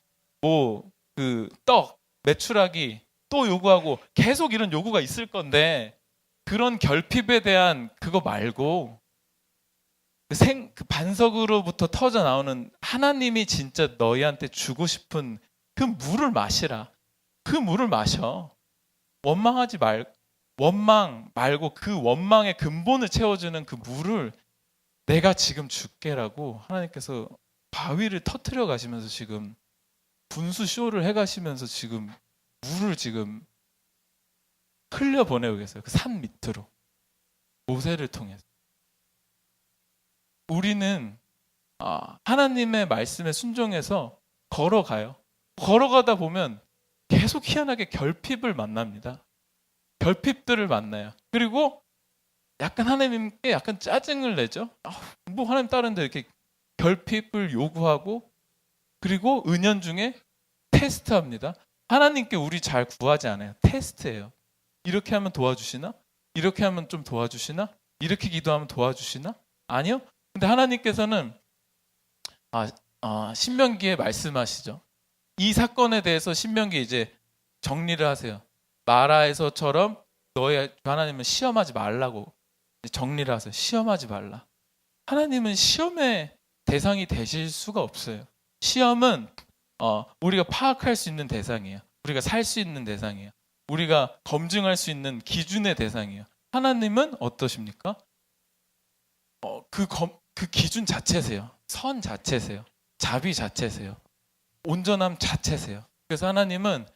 떡, 메추라기 또 요구하고 계속 이런 요구가 있을 건데 그런 결핍에 대한 그거 말고 그 반석으로부터 터져 나오는 하나님이 진짜 너희한테 주고 싶은 그 물을 마시라. 그 물을 마셔. 원망 말고 그 원망의 근본을 채워주는 그 물을 내가 지금 줄게라고 하나님께서 바위를 터트려 가시면서 지금 분수 쇼를 해 가시면서 지금 물을 지금 흘려 보내고 계세요. 그 산 밑으로. 모세를 통해서. 우리는 하나님의 말씀에 순종해서 걸어가요. 걸어가다 보면 계속 희한하게 결핍을 만납니다. 결핍들을 만나요. 그리고 약간 하나님께 약간 짜증을 내죠. 뭐 하나님 따르는데 이렇게 결핍을 요구하고, 그리고 은연중에 테스트합니다. 하나님께 우리 잘 구하지 않아요. 테스트예요. 이렇게 하면 도와주시나? 이렇게 하면 좀 도와주시나? 이렇게 기도하면 도와주시나? 아니요. 근데 하나님께서는 신명기에 말씀하시죠. 이 사건에 대해서 신명기에 이제 정리를 하세요. 마라에서처럼 너희 하나님은 시험하지 말라고 정리를 하세요. 시험하지 말라. 하나님은 시험의 대상이 되실 수가 없어요. 시험은 우리가 파악할 수 있는 대상이에요. 우리가 살 수 있는 대상이에요. 우리가 검증할 수 있는 기준의 대상이에요. 하나님은 어떠십니까? 그 기준 자체세요. 선 자체세요. 자비 자체세요. 온전함 자체세요. 그래서 하나님은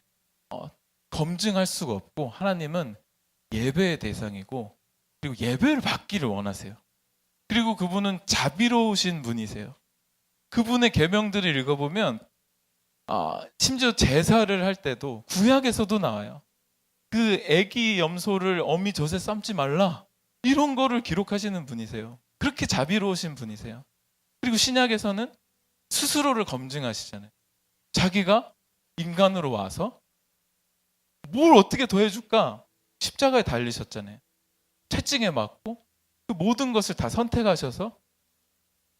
검증할 수가 없고, 하나님은 예배의 대상이고, 그리고 예배를 받기를 원하세요. 그리고 그분은 자비로우신 분이세요. 그분의 계명들을 읽어보면 심지어 제사를 할 때도 구약에서도 나와요. 그 애기 염소를 어미 젖에 삶지 말라, 이런 거를 기록하시는 분이세요. 그렇게 자비로우신 분이세요. 그리고 신약에서는 스스로를 검증하시잖아요. 자기가 인간으로 와서 뭘 어떻게 더해줄까? 십자가에 달리셨잖아요. 채찍에 맞고 그 모든 것을 다 선택하셔서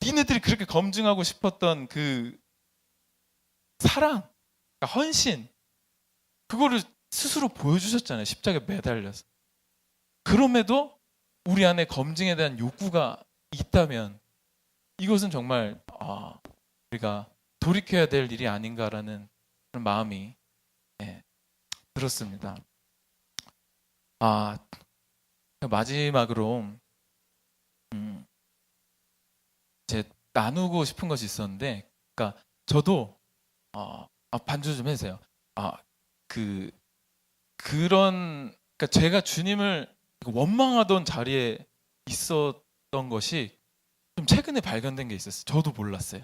니네들이 그렇게 검증하고 싶었던 그 사랑, 그러니까 헌신, 그거를 스스로 보여주셨잖아요. 십자가에 매달려서. 그럼에도 우리 안에 검증에 대한 욕구가 있다면 이것은 정말 우리가 돌이켜야 될 일이 아닌가라는 그런 마음이 들었습니다. 마지막으로 제 나누고 싶은 것이 있었는데, 그러니까 저도 반주 좀 해주세요. 그러니까 제가 주님을 원망하던 자리에 있었던 것이 좀 최근에 발견된 게 있었어요. 저도 몰랐어요.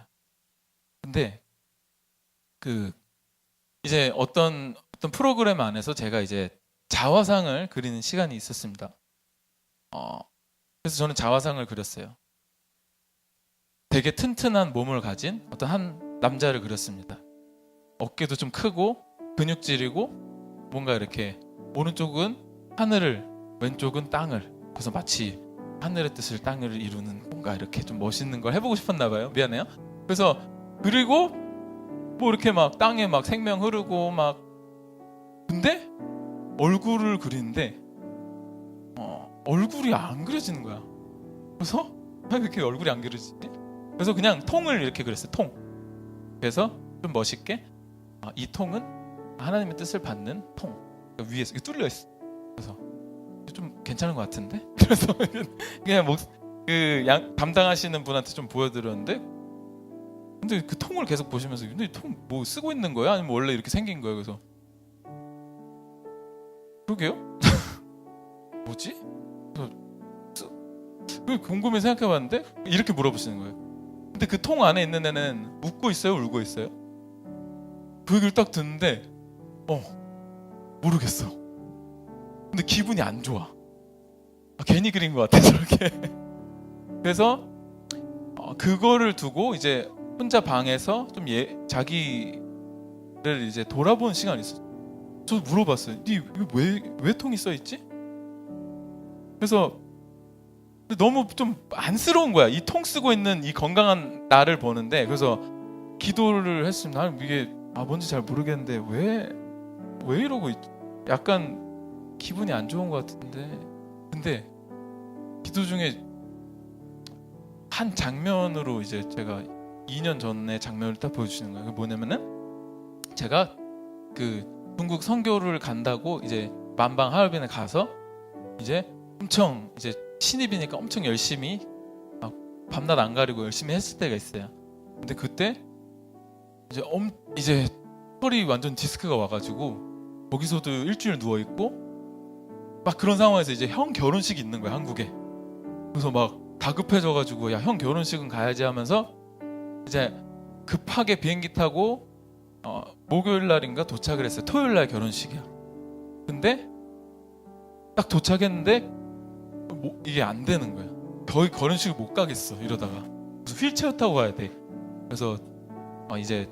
근데 이제 어떤 프로그램 안에서 제가 이제 자화상을 그리는 시간이 있었습니다. 그래서 저는 자화상을 그렸어요. 되게 튼튼한 몸을 가진 어떤 한 남자를 그렸습니다. 어깨도 좀 크고 근육질이고, 뭔가 이렇게 오른쪽은 하늘을, 왼쪽은 땅을, 그래서 마치 하늘의 뜻을 땅을 이루는, 뭔가 이렇게 좀 멋있는 걸 해보고 싶었나 봐요. 미안해요. 그래서 그리고 뭐 이렇게 막 땅에 막 생명 흐르고 막, 근데 얼굴을 그리는데 얼굴이 안 그려지는 거야. 그래서 왜 이렇게 얼굴이 안 그려지지? 그래서 그냥 통을 이렇게 그렸어요. 통. 그래서 좀 멋있게 이 통은 하나님의 뜻을 받는 통. 그러니까 위에서 이게 뚫려 있어. 그래서 좀 괜찮은 것 같은데? 그래서 그냥 담당하시는 분한테 좀 보여드렸는데, 근데 그 통을 계속 보시면서 근데 이 통 뭐 쓰고 있는 거야? 아니면 원래 이렇게 생긴 거야? 그래서 그러게요? 뭐지? 곰곰이 생각해봤는데 이렇게 물어보시는 거예요. 근데 그 통 안에 있는 애는 웃고 있어요? 울고 있어요? 그 얘기를 딱 듣는데 모르겠어. 근데 기분이 안 좋아. 괜히 그린 것 같아 저렇게. 그래서 그거를 두고 이제 혼자 방에서 좀 자기를 이제 돌아보는 시간이 있었어요. 저 물어봤어요. 니 왜 통이 써 있지? 그래서 너무 좀 안쓰러운 거야. 이 통 쓰고 있는 이 건강한 나를 보는데. 그래서 기도를 했습니다. 나는 이게 뭔지 잘 모르겠는데 왜 이러고 있지? 약간 기분이 안 좋은 것 같은데. 근데 기도 중에 한 장면으로 이제 제가 2년 전에 장면을 딱 보여주시는 거예요. 그게 뭐냐면은 제가 그 중국 선교를 간다고 이제 만방 하얼빈에 가서 이제 엄청 이제 신입이니까 엄청 열심히 막 밤낮 안 가리고 열심히 했을 때가 있어요. 근데 그때 이제 털이 완전 디스크가 와가지고 거기서도 일주일 누워 있고 막 그런 상황에서 이제 형 결혼식이 있는 거야, 한국에. 그래서 막 다급해져가지고 야, 형 결혼식은 가야지 하면서 이제 급하게 비행기 타고 목요일 날인가 도착을 했어요. 토요일 날 결혼식이야. 근데 딱 도착했는데 이게 안 되는 거야. 거의 결혼식을 못 가겠어 이러다가. 그래서 휠체어 타고 가야 돼. 그래서 이제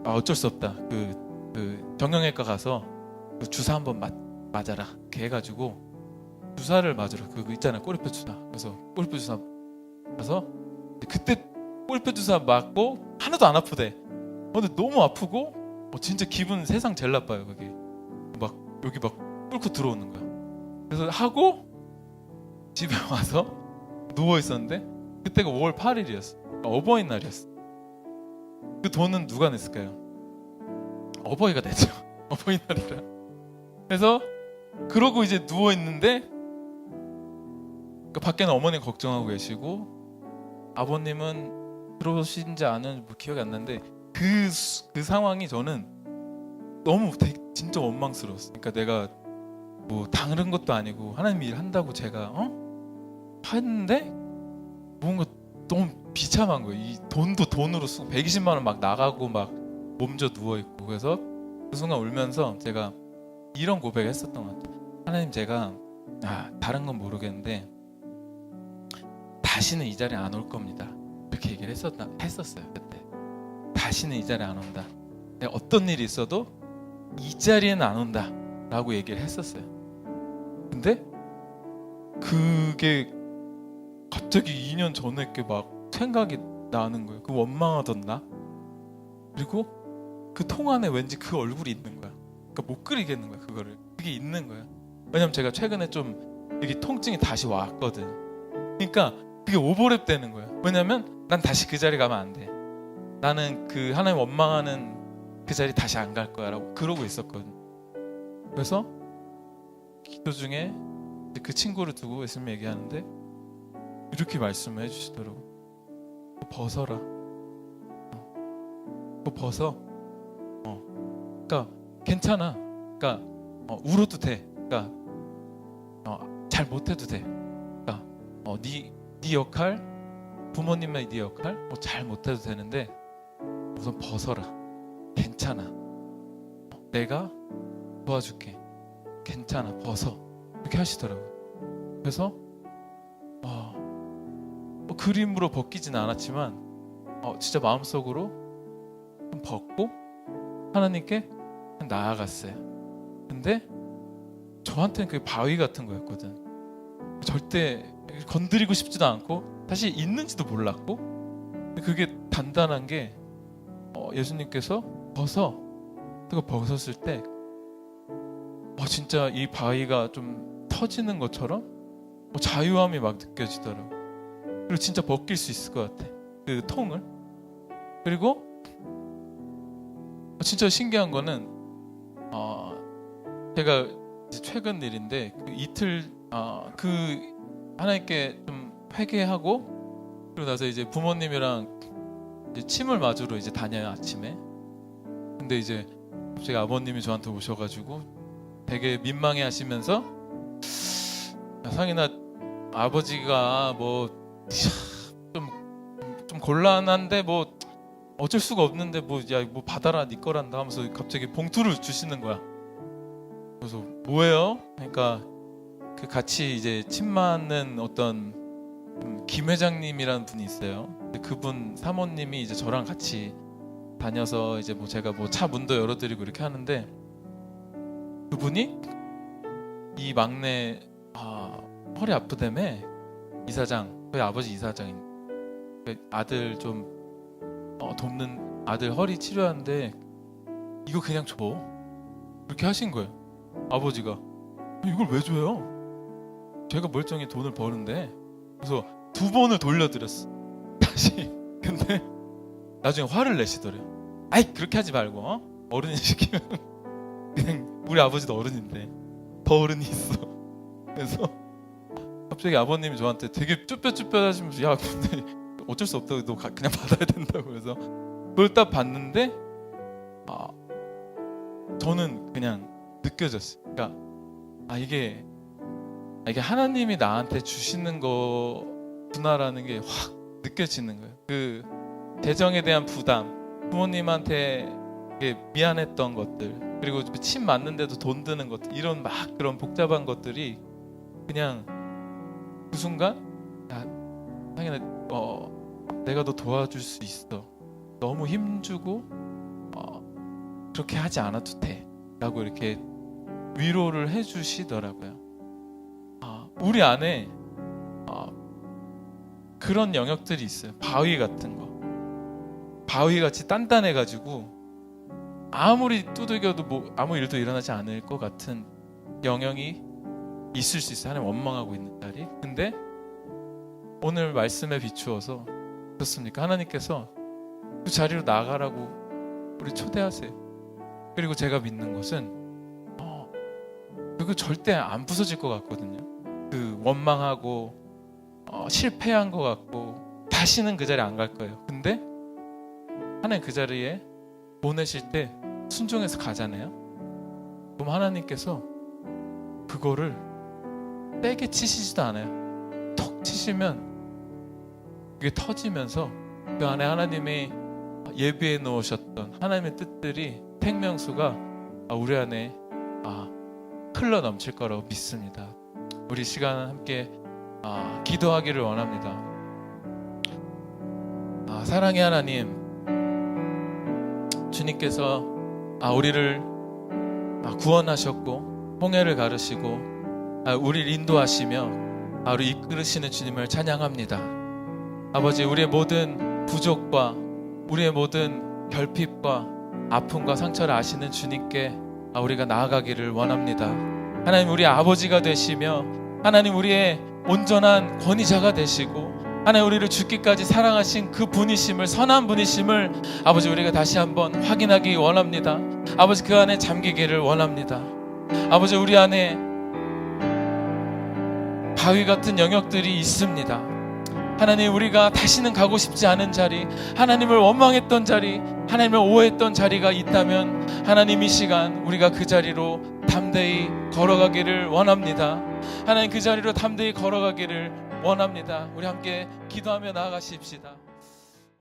어쩔 수 없다. 그 정형외과 가서 그 주사 한번 맞아라. 이렇게 해가지고 주사를 맞으러 그거 있잖아요, 꼬리뼈 주사. 그래서 꼬리뼈 주사 가서 그때 꼬리뼈 주사 맞고 하나도 안 아프대. 근데 너무 아프고 진짜 기분 세상 제일 나빠요. 그게 막 여기 막 뚫고 들어오는 거야. 그래서 하고 집에 와서 누워 있었는데 그때가 5월 8일이었어. 어버이날이었어. 그 돈은 누가 냈을까요? 어버이가 냈죠. 어버이날이라. 그래서 그러고 이제 누워 있는데 그 밖에는 어머니 걱정하고 계시고 아버님은 들어오신지 아는 기억이 안 나는데 그 상황이 저는 너무 진짜 원망스러웠어. 그러니까 내가 뭐 다른 것도 아니고 하나님 일 한다고 제가 했는데 뭔가 너무 비참한 거예요. 이 돈도 돈으로 쓰고 120만 원 막 나가고 막 몸져 누워 있고. 그래서 그 순간 울면서 제가 이런 고백을 했었던 것 같아요. 하나님, 제가 다른 건 모르겠는데 다시는 이 자리에 안 올 겁니다. 이렇게 얘기를 했었어요. 그때 다시는 이 자리에 안 온다. 내가 어떤 일이 있어도 이 자리에는 안 온다 라고 얘기를 했었어요. 근데 그게 갑자기 2년 전에 이렇게 막 생각이 나는 거예요. 그 원망하던 나. 그리고 그 통 안에 왠지 그 얼굴이 있는 거야. 그러니까 못 그리겠는 거야, 그거를. 그게 있는 거야. 왜냐면 제가 최근에 좀 여기 통증이 다시 왔거든. 그러니까 그게 오버랩 되는 거야. 왜냐면 난 다시 그 자리 가면 안 돼. 나는 그 하나님 원망하는 그 자리 다시 안 갈 거야 라고 그러고 있었거든. 그래서 기도 중에 그 친구를 두고 예수님 얘기하는데 이렇게 말씀을 해주시더라고. 벗어라. 그거 벗어. 그러니까 괜찮아. 그러니까 울어도 돼. 그러니까 잘 못해도 돼. 그러니까 네 역할, 부모님의 네 역할 잘 못해도 되는데 우선 벗어라. 괜찮아. 내가 도와줄게. 괜찮아. 벗어. 이렇게 하시더라고요. 그래서 그림으로 벗기진 않았지만 진짜 마음속으로 좀 벗고 하나님께 나아갔어요. 근데 저한테는 그게 바위 같은 거였거든. 절대 건드리고 싶지도 않고 사실 있는지도 몰랐고, 그게 단단한 게 예수님께서 벗어. 그거 벗었을 때 진짜 이 바위가 좀 터지는 것처럼 자유함이 막 느껴지더라고. 그리고 진짜 벗길 수 있을 것 같아, 그 통을. 그리고 진짜 신기한 거는 제가 최근 일인데 그 이틀 그 하나님께 좀 회개하고 그리고 나서 이제 부모님이랑 이제 침을 맞으러 이제 다녀요, 아침에. 근데 이제 갑자기 아버님이 저한테 오셔가지고 되게 민망해 하시면서 상인아, 아버지가 뭐 좀 곤란한데 뭐 어쩔 수가 없는데 뭐 받아라, 네 거란다 하면서 갑자기 봉투를 주시는 거야. 그래서 뭐예요? 그러니까 그 같이 이제 침 맞는 어떤 김 회장님이라는 분이 있어요. 근데 그분 사모님이 이제 저랑 같이 다녀서 이제 뭐 제가 뭐 차 문도 열어드리고 이렇게 하는데 그분이 이 막내 허리 아프다며, 이사장, 저희 아버지 이사장인 아들 좀 돕는 아들 허리 치료하는데 이거 그냥 줘, 이렇게 하신 거예요. 아버지가 이걸 왜 줘요? 제가 멀쩡히 돈을 버는데. 그래서 2번을 돌려드렸어. 나중에 화를 내시더래요. 아이 그렇게 하지 말고 어른이 시키면 그냥 우리 아버지도 어른인데 더 어른이 있어. 그래서 갑자기 아버님이 저한테 되게 쭈뼛쭈뼛 하시면서 야 근데 어쩔 수 없다고 너 그냥 받아야 된다고. 그래서 그걸 딱 봤는데 저는 그냥 느껴졌어요. 그러니까 이게 하나님이 나한테 주시는 거구나라는 게 확 느껴지는 거예요. 그 재정에 대한 부담, 부모님한테 미안했던 것들, 그리고 침 맞는데도 돈 드는 것들, 이런 막 그런 복잡한 것들이 그냥 그 순간 당연히 내가 너 도와줄 수 있어. 너무 힘주고 그렇게 하지 않아도 돼 라고 이렇게 위로를 해주시더라고요. 우리 안에 그런 영역들이 있어요. 바위 같은 거, 바위같이 단단해가지고 아무리 두들겨도 아무 일도 일어나지 않을 것 같은 영역이 있을 수 있어요. 하나님 원망하고 있는 자리. 근데 오늘 말씀에 비추어서 그렇습니까? 하나님께서 그 자리로 나가라고 우리 초대하세요. 그리고 제가 믿는 것은 그거 절대 안 부서질 것 같거든요. 그 원망하고 실패한 것 같고 다시는 그 자리에 안 갈 거예요. 근데 하나님 그 자리에 보내실 때 순종해서 가잖아요. 그럼 하나님께서 그거를 세게 치시지도 않아요. 턱 치시면 그게 터지면서 그 안에 하나님이 예비해 놓으셨던 하나님의 뜻들이 생명수가 우리 안에 흘러 넘칠 거라고 믿습니다. 우리 시간 함께 기도하기를 원합니다. 사랑의 하나님, 주님께서 우리를 구원하셨고 홍해를 가르시고 우리를 인도하시며 우리 이끌으시는 주님을 찬양합니다. 아버지, 우리의 모든 부족과 우리의 모든 결핍과 아픔과 상처를 아시는 주님께 우리가 나아가기를 원합니다. 하나님, 우리 아버지가 되시며 하나님, 우리의 온전한 권위자가 되시고 하나님, 우리를 죽기까지 사랑하신 그 분이심을, 선한 분이심을 아버지 우리가 다시 한번 확인하기 원합니다. 아버지, 그 안에 잠기기를 원합니다. 아버지, 우리 안에 바위 같은 영역들이 있습니다. 하나님, 우리가 다시는 가고 싶지 않은 자리, 하나님을 원망했던 자리, 하나님을 오해했던 자리가 있다면 하나님, 이 시간 우리가 그 자리로 담대히 걸어가기를 원합니다. 하나님, 그 자리로 담대히 걸어가기를 원합니다. 우리 함께 기도하며 나아가십시다.